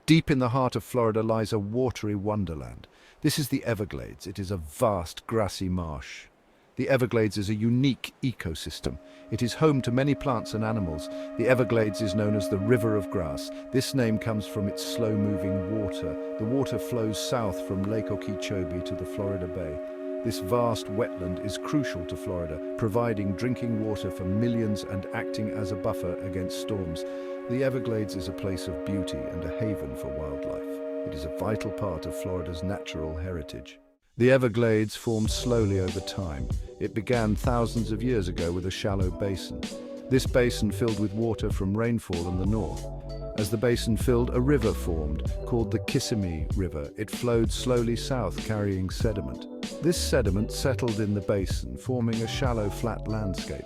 Deep in the heart of Florida lies a watery wonderland. This is the Everglades. It is a vast grassy marsh. The Everglades is a unique ecosystem. It is home to many plants and animals. The Everglades is known as the River of Grass. This name comes from its slow-moving water. The water flows south from Lake Okeechobee to the Florida Bay. This vast wetland is crucial to Florida, providing drinking water for millions and acting as a buffer against storms. The Everglades is a place of beauty and a haven for wildlife. It is a vital part of Florida's natural heritage. The Everglades formed slowly over time. It began thousands of years ago with a shallow basin. This basin filled with water from rainfall in the north. As the basin filled, a river formed, called the Kissimmee River. It flowed slowly south, carrying sediment. This sediment settled in the basin, forming a shallow, flat landscape.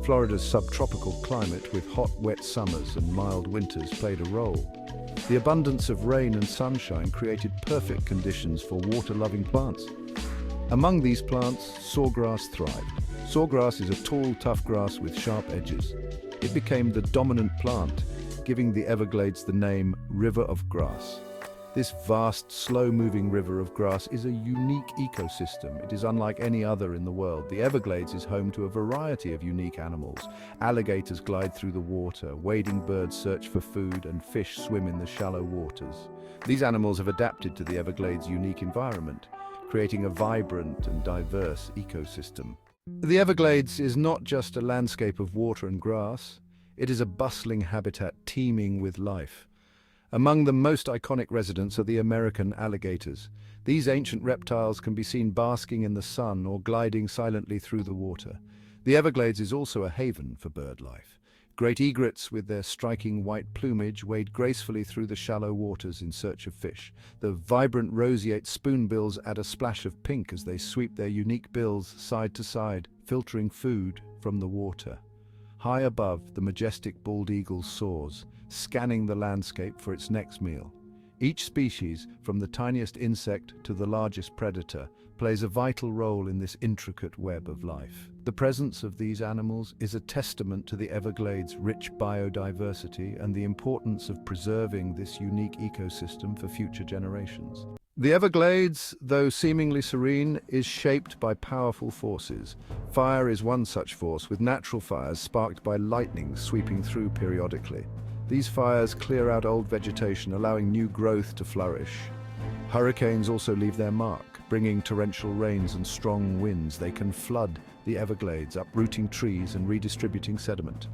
Florida's subtropical climate, with hot, wet summers and mild winters, played a role. The abundance of rain and sunshine created perfect conditions for water-loving plants. Among these plants, sawgrass thrived. Sawgrass is a tall, tough grass with sharp edges. It became the dominant plant, giving the Everglades the name River of Grass. This vast, slow-moving river of grass is a unique ecosystem. It is unlike any other in the world. The Everglades is home to a variety of unique animals. Alligators glide through the water, wading birds search for food, and fish swim in the shallow waters. These animals have adapted to the Everglades' unique environment, creating a vibrant and diverse ecosystem. The Everglades is not just a landscape of water and grass. It is a bustling habitat teeming with life. Among the most iconic residents are the American alligators. These ancient reptiles can be seen basking in the sun or gliding silently through the water. The Everglades is also a haven for bird life. Great egrets, with their striking white plumage, wade gracefully through the shallow waters in search of fish. The vibrant roseate spoonbills add a splash of pink as they sweep their unique bills side to side, filtering food from the water. High above, the majestic bald eagle soars, scanning the landscape for its next meal. Each species, from the tiniest insect to the largest predator, plays a vital role in this intricate web of life. The presence of these animals is a testament to the Everglades' rich biodiversity and the importance of preserving this unique ecosystem for future generations. The Everglades, though seemingly serene, is shaped by powerful forces. Fire is one such force, with natural fires sparked by lightning sweeping through periodically. These fires clear out old vegetation, allowing new growth to flourish. Hurricanes also leave their mark, bringing torrential rains and strong winds. They can flood the Everglades, uprooting trees and redistributing sediment.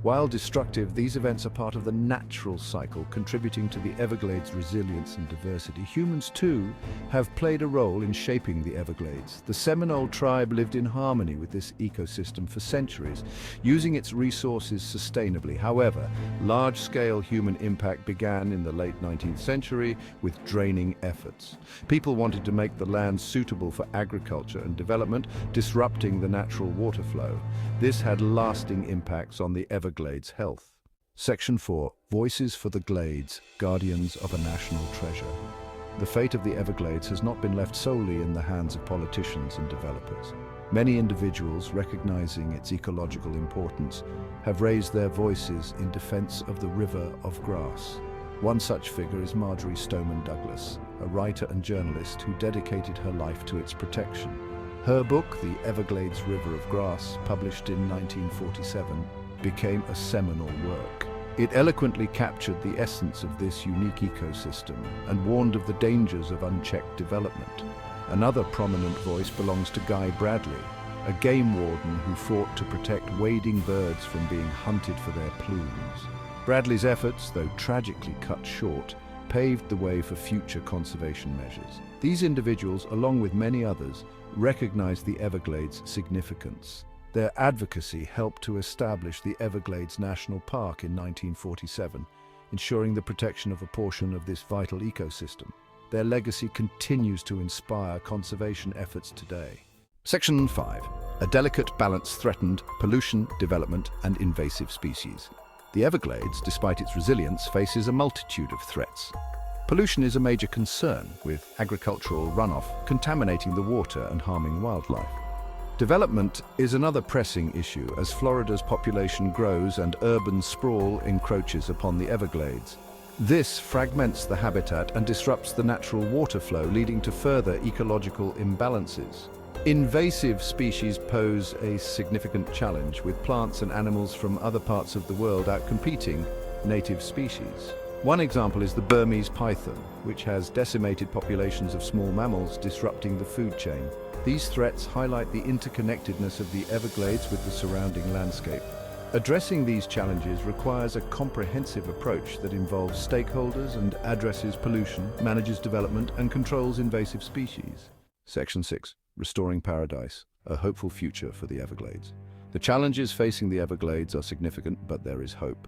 While destructive, these events are part of the natural cycle, contributing to the Everglades' resilience and diversity. Humans, too, have played a role in shaping the Everglades. The Seminole tribe lived in harmony with this ecosystem for centuries, using its resources sustainably. However, large-scale human impact began in the late 19th century with draining efforts. People wanted to make the land suitable for agriculture and development, disrupting the natural water flow. This had lasting impacts on the Everglades' health. Section 4. Voices for the Glades, Guardians of a National Treasure. The fate of the Everglades has not been left solely in the hands of politicians and developers. Many individuals, recognizing its ecological importance, have raised their voices in defense of the River of Grass. One such figure is Marjorie Stoneman Douglas, a writer and journalist who dedicated her life to its protection. Her book, The Everglades River of Grass, published in 1947, became a seminal work. It eloquently captured the essence of this unique ecosystem and warned of the dangers of unchecked development. Another prominent voice belongs to Guy Bradley, a game warden who fought to protect wading birds from being hunted for their plumes. Bradley's efforts, though tragically cut short, paved the way for future conservation measures. These individuals, along with many others, recognized the Everglades' significance. Their advocacy helped to establish the Everglades National Park in 1947, ensuring the protection of a portion of this vital ecosystem. Their legacy continues to inspire conservation efforts today. Section 5. A delicate balance threatened pollution, development, and invasive species. The Everglades, despite its resilience, faces a multitude of threats. Pollution is a major concern, with agricultural runoff contaminating the water and harming wildlife. Development is another pressing issue as Florida's population grows and urban sprawl encroaches upon the Everglades. This fragments the habitat and disrupts the natural water flow, leading to further ecological imbalances. Invasive species pose a significant challenge, with plants and animals from other parts of the world outcompeting native species. One example is the Burmese python, which has decimated populations of small mammals, disrupting the food chain. These threats highlight the interconnectedness of the Everglades with the surrounding landscape. Addressing these challenges requires a comprehensive approach that involves stakeholders and addresses pollution, manages development, and controls invasive species. Section 6. Restoring Paradise, a hopeful future for the Everglades. The challenges facing the Everglades are significant, but there is hope.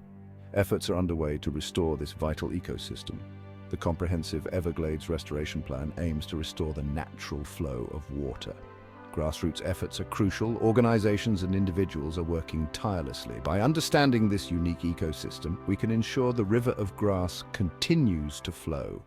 Efforts are underway to restore this vital ecosystem. The comprehensive Everglades Restoration Plan aims to restore the natural flow of water. Grassroots efforts are crucial. Organizations and individuals are working tirelessly. By understanding this unique ecosystem, we can ensure the river of grass continues to flow.